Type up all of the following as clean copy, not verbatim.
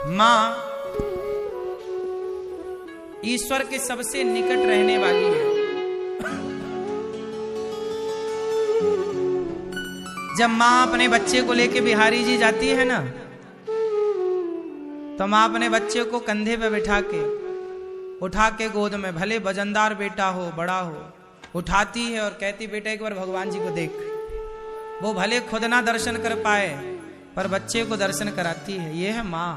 मां ईश्वर के सबसे निकट रहने वाली है। जब मां अपने बच्चे को लेके बिहारी जी जाती है ना, तो मां अपने बच्चे को कंधे पे बिठा के उठा के गोद में, भले वजनदार बेटा हो बड़ा हो, उठाती है और कहती बेटा एक बार भगवान जी को देख। वो भले खुद ना दर्शन कर पाए पर बच्चे को दर्शन कराती है। ये है मां।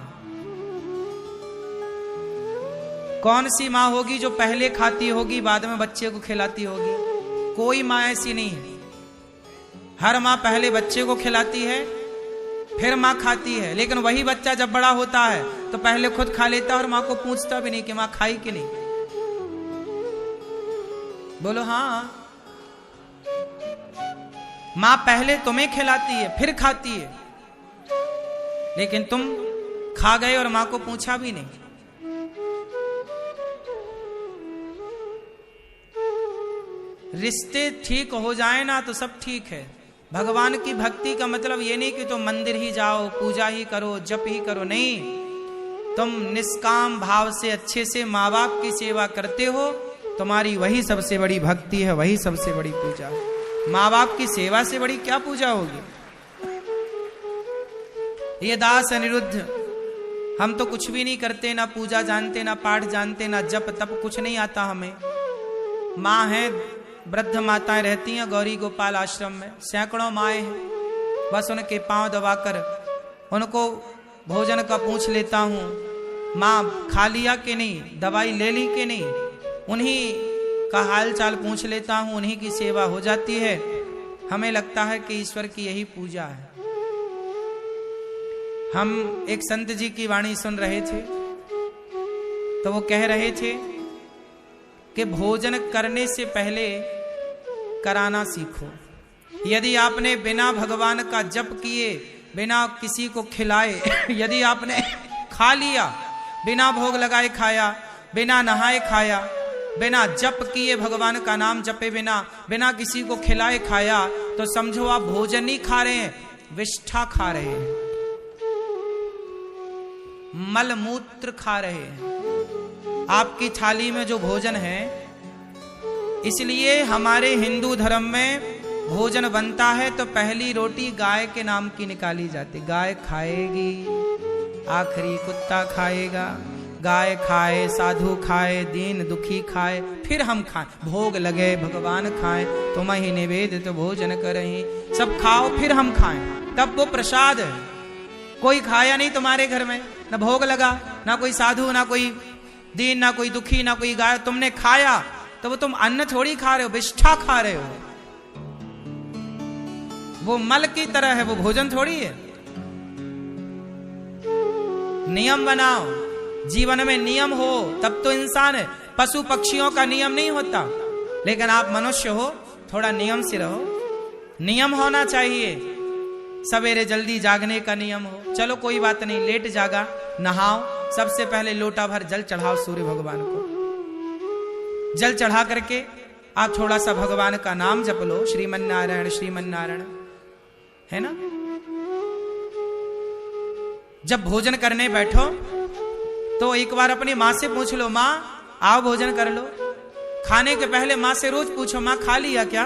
कौन सी मां होगी जो पहले खाती होगी बाद में बच्चे को खिलाती होगी? कोई मां ऐसी नहीं है। हर मां पहले बच्चे को खिलाती है फिर मां खाती है। लेकिन वही बच्चा जब बड़ा होता है तो पहले खुद खा लेता है और मां को पूछता भी नहीं कि मां खाई कि नहीं। बोलो हाँ। मां पहले तुम्हें खिलाती है फिर खाती है, लेकिन तुम खा गए और मां को पूछा भी नहीं। रिश्ते ठीक हो जाए ना तो सब ठीक है। भगवान की भक्ति का मतलब ये नहीं कि तुम मंदिर ही जाओ, पूजा ही करो, जप ही करो, नहीं। तुम निष्काम भाव से अच्छे से माँ बाप की सेवा करते हो, तुम्हारी वही सबसे बड़ी भक्ति है, वही सबसे बड़ी पूजा है। माँ बाप की सेवा से बड़ी क्या पूजा होगी? ये दास अनिरुद्ध, हम तो कुछ भी नहीं करते, ना पूजा जानते, ना पाठ जानते, ना जप तप, कुछ नहीं आता हमें। माँ है, वृद्ध माताएं रहती हैं गौरी गोपाल आश्रम में, सैकड़ों माएं हैं। बस उनके पांव दबाकर उनको भोजन का पूछ लेता हूँ, माँ खा लिया कि नहीं, दवाई ले ली कि नहीं, उन्हीं का हाल चाल पूछ लेता हूँ, उन्हीं की सेवा हो जाती है। हमें लगता है कि ईश्वर की यही पूजा है। हम एक संत जी की वाणी सुन रहे थे तो वो कह रहे थे कि भोजन करने से पहले कराना सीखो। यदि आपने बिना भगवान का जप किए, बिना किसी को खिलाए यदि आपने खा लिया, बिना भोग लगाए खाया, बिना नहाए खाया, बिना जप किए, भगवान का नाम जपे बिना, बिना किसी को खिलाए खाया, तो समझो आप भोजन नहीं खा रहे हैं, विष्ठा खा रहे हैं, मल मूत्र खा रहे हैं। आपकी थाली में जो भोजन है, इसलिए हमारे हिंदू धर्म में भोजन बनता है तो पहली रोटी गाय के नाम की निकाली जाती। गाय खाएगी, आखिरी कुत्ता खाएगा, गाय खाए, साधु खाए, दीन दुखी खाए, फिर हम खाएं। भोग लगे भगवान खाएं, तुम ही निवेदित तो भोजन करें, सब खाओ फिर हम खाएं, तब वो प्रसाद है। कोई खाया नहीं तुम्हारे घर में, ना भोग लगा, ना कोई साधु, ना कोई दीन, ना कोई दुखी, ना कोई गाय, तुमने खाया तो वो तुम अन्न थोड़ी खा रहे हो, विष्ठा खा रहे हो। वो मल की तरह है, वो भोजन थोड़ी है। नियम बनाओ, जीवन में नियम हो तब तो इंसान है। पशु पक्षियों का नियम नहीं होता, लेकिन आप मनुष्य हो, थोड़ा नियम से रहो। नियम होना चाहिए, सवेरे जल्दी जागने का नियम हो। चलो कोई बात नहीं, लेट जागा, नहाओ, सबसे पहले लोटा भर जल चढ़ाओ सूर्य भगवान को। जल चढ़ा करके आप थोड़ा सा भगवान का नाम जप लो, श्रीमन नारायण श्रीमन नारायण, है ना। जब भोजन करने बैठो तो एक बार अपनी माँ से पूछ लो, माँ आओ भोजन कर लो। खाने के पहले माँ से रोज पूछो, माँ खा लिया क्या।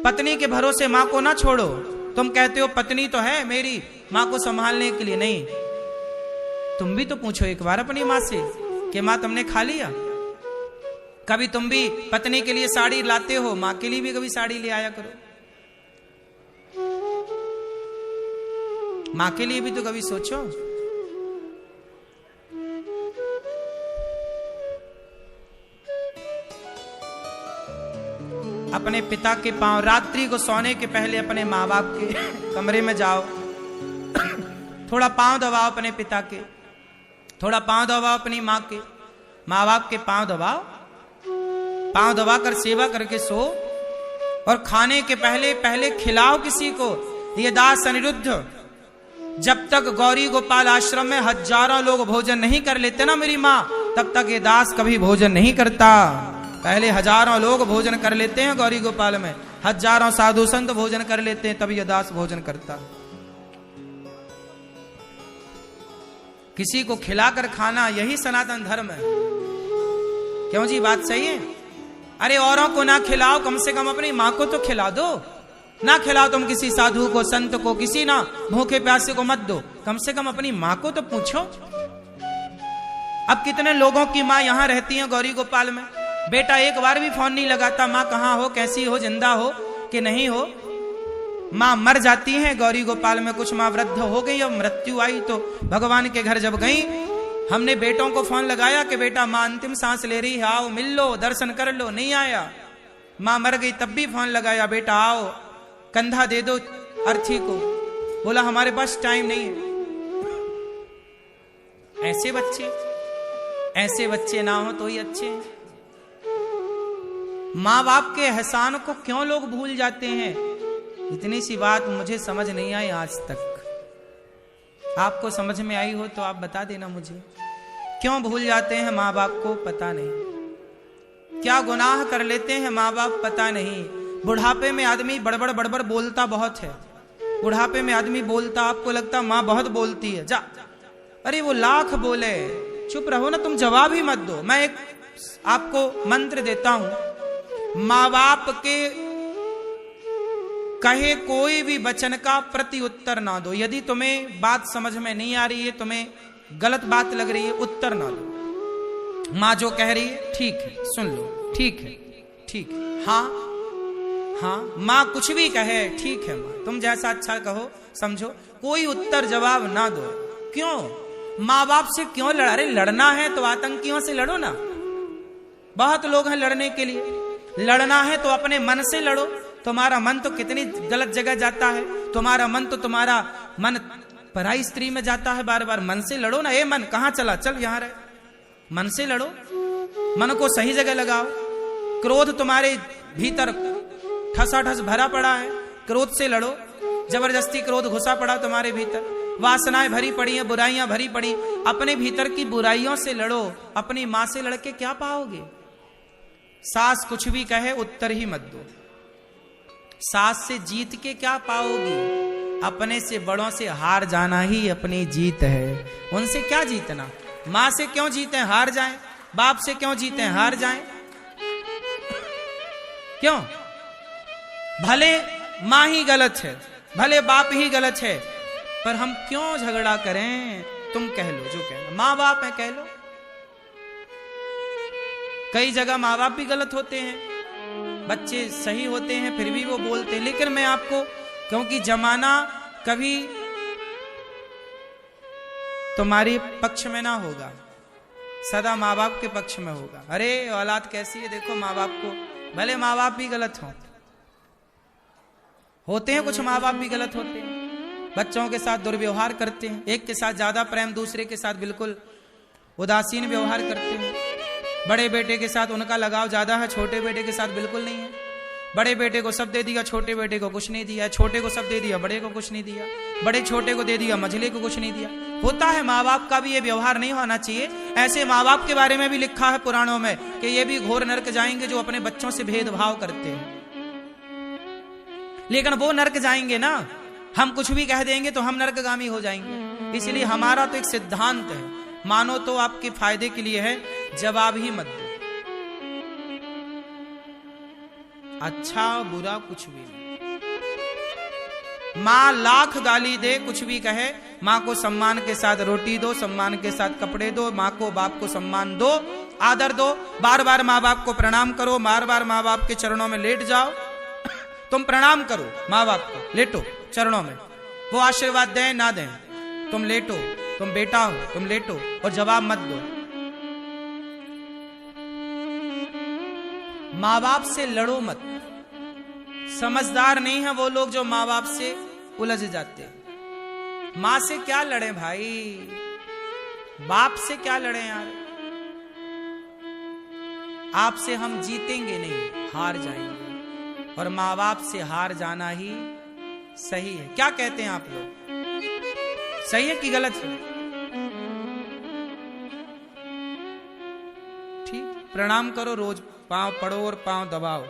पत्नी के भरोसे माँ को ना छोड़ो। तुम कहते हो पत्नी तो है मेरी, माँ को संभालने के लिए, नहीं, तुम भी तो पूछो एक बार अपनी माँ से कि माँ तुमने खा लिया। कभी तुम भी पत्नी के लिए साड़ी लाते हो, माँ के लिए भी कभी साड़ी ले आया करो। माँ के लिए भी तो कभी सोचो। अपने पिता के पांव, रात्रि को सोने के पहले अपने माँ बाप के कमरे में जाओ, थोड़ा पांव दबाओ अपने पिता के, थोड़ा पांव दबाओ अपनी माँ के, माँ बाप के पांव दबाओ, पांव दबाकर सेवा करके सो। और खाने के पहले पहले खिलाओ किसी को। ये दास अनिरुद्ध, जब तक गौरी गोपाल आश्रम में हजारों लोग भोजन नहीं कर लेते ना मेरी माँ, तब तक ये दास कभी भोजन नहीं करता। पहले हजारों लोग भोजन कर लेते हैं गौरी गोपाल में, हजारों साधु संत भोजन कर लेते हैं, तब ये दास भोजन करता। किसी को खिलाकर खाना यही सनातन धर्म है। क्यों जी, बात सही है? अरे औरों को ना खिलाओ, कम से कम अपनी मां को तो खिला दो। ना खिलाओ तुम किसी साधु को, संत को, किसी ना भूखे प्यासे को मत दो, कम से कम अपनी मां को तो पूछो। अब कितने लोगों की मां यहां रहती हैं गौरी गोपाल में, बेटा एक बार भी फोन नहीं लगाता, मां कहां हो, कैसी हो, जिंदा हो कि नहीं हो। मां मर जाती है गौरी गोपाल में, कुछ मां वृद्ध हो गई, अब मृत्यु आई तो भगवान के घर जब गई, हमने बेटों को फोन लगाया कि बेटा मां अंतिम सांस ले रही है, आओ मिल लो, दर्शन कर लो, नहीं आया। मां मर गई तब भी फोन लगाया, बेटा आओ कंधा दे दो अर्थी को, बोला हमारे पास टाइम नहीं है। ऐसे बच्चे ना हो तो ही अच्छे हैं। मां बाप के एहसान को क्यों लोग भूल जाते हैं, इतनी सी बात मुझे समझ नहीं आई आज तक। आपको समझ में आई हो तो आप बता देना मुझे, क्यों भूल जाते हैं मां बाप को, पता नहीं। क्या गुनाह कर लेते हैं मां बाप, पता नहीं। बुढ़ापे में आदमी बड़बड़ बोलता बहुत है, बुढ़ापे में आदमी बोलता, आपको लगता मां बहुत बोलती है, जा अरे वो लाख बोले, चुप रहो ना, तुम जवाब ही मत दो। मैं एक आपको मंत्र देता हूं, मां बाप के कहे कोई भी वचन का प्रति उत्तर ना दो। यदि तुम्हें बात समझ में नहीं आ रही है, तुम्हें गलत बात लग रही है, उत्तर ना दो। मां जो कह रही है ठीक है, सुन लो, ठीक है, ठीक है, हाँ हाँ। मां कुछ भी कहे ठीक है, मां तुम जैसा अच्छा कहो समझो, कोई उत्तर जवाब ना दो। क्यों? मां बाप से क्यों लड़ा? अरे लड़ना है तो आतंकियों से लड़ो ना, बहुत लोग हैं लड़ने के लिए। लड़ना है तो अपने मन से लड़ो। तुम्हारा मन तो कितनी गलत जगह जाता है, तुम्हारा मन पराई स्त्री में जाता है बार बार। मन से लड़ो ना, ए मन कहां चला, चल यहां रहे, मन से लड़ो, मन को सही जगह लगाओ। क्रोध तुम्हारे भीतर ठसाठस भरा पड़ा है, क्रोध से लड़ो। जबरदस्ती क्रोध घुसा पड़ा तुम्हारे भीतर, वासनाएं भरी पड़ी हैं, बुराइयां भरी पड़ी, अपने भीतर की बुराइयों से लड़ो। अपनी मां से लड़के क्या पाओगे? सास कुछ भी कहे उत्तर ही मत दो। सास से जीत के क्या पाओगे? अपने से बड़ों से हार जाना ही अपनी जीत है। उनसे क्या जीतना? मां से क्यों जीते हार जाएं, बाप से क्यों जीते हार जाएं? क्यों? भले मां ही गलत है, भले बाप ही गलत है, पर हम क्यों झगड़ा करें? तुम कह लो जो कहना, मां बाप है कह लो। कई जगह मां बाप भी गलत होते हैं, बच्चे सही होते हैं फिर भी वो बोलते हैं। लेकिन मैं आपको, क्योंकि जमाना कभी तुम्हारे पक्ष में ना होगा, सदा मां बाप के पक्ष में होगा। अरे औलाद कैसी है देखो मां बाप को, भले मां बाप भी गलत होते हैं, कुछ मां बाप भी गलत होते हैं, बच्चों के साथ दुर्व्यवहार करते हैं, एक के साथ ज्यादा प्रेम, दूसरे के साथ बिल्कुल उदासीन व्यवहार करते हैं। बड़े बेटे के साथ उनका लगाव ज्यादा है, छोटे बेटे के साथ बिल्कुल नहीं है। बड़े बेटे को सब दे दिया, छोटे बेटे को कुछ नहीं दिया, छोटे को सब दे दिया, बड़े को कुछ नहीं दिया, बड़े छोटे को दे दिया, मझले को कुछ नहीं दिया। होता है, माँ बाप का भी ये व्यवहार नहीं होना चाहिए। ऐसे माँ बाप के बारे में भी लिखा है पुराणों में कि ये भी घोर नरक जाएंगे जो अपने बच्चों से भेदभाव करते हैं। लेकिन वो नरक जाएंगे ना, हम कुछ भी कह देंगे तो हम नरकगामी हो जाएंगे। इसलिए हमारा तो एक सिद्धांत है, मानो तो आपके फायदे के लिए है, जवाब ही मत दो। अच्छा बुरा कुछ भी नहीं। मां लाख गाली दे, कुछ भी कहे, मां को सम्मान के साथ रोटी दो, सम्मान के साथ कपड़े दो, मां को बाप को सम्मान दो, आदर दो। बार बार मां बाप को प्रणाम करो, बार बार मां बाप के चरणों में लेट जाओ। तुम प्रणाम करो मां बाप को, लेटो चरणों में, वो आशीर्वाद दें ना दें, तुम लेटो, तुम बेटा हो, तुम लेटो और जवाब मत दो। मां बाप से लड़ो मत। समझदार नहीं है वो लोग जो मां बाप से उलझ जाते हैं। मां से क्या लड़े भाई, बाप से क्या लड़े यार। आपसे हम जीतेंगे नहीं, हार जाएंगे, और मां बाप से हार जाना ही सही है। क्या कहते हैं आप लोग, सही है कि गलत है? ठीक, प्रणाम करो रोज, पांव पड़ो और पांव दबाओ।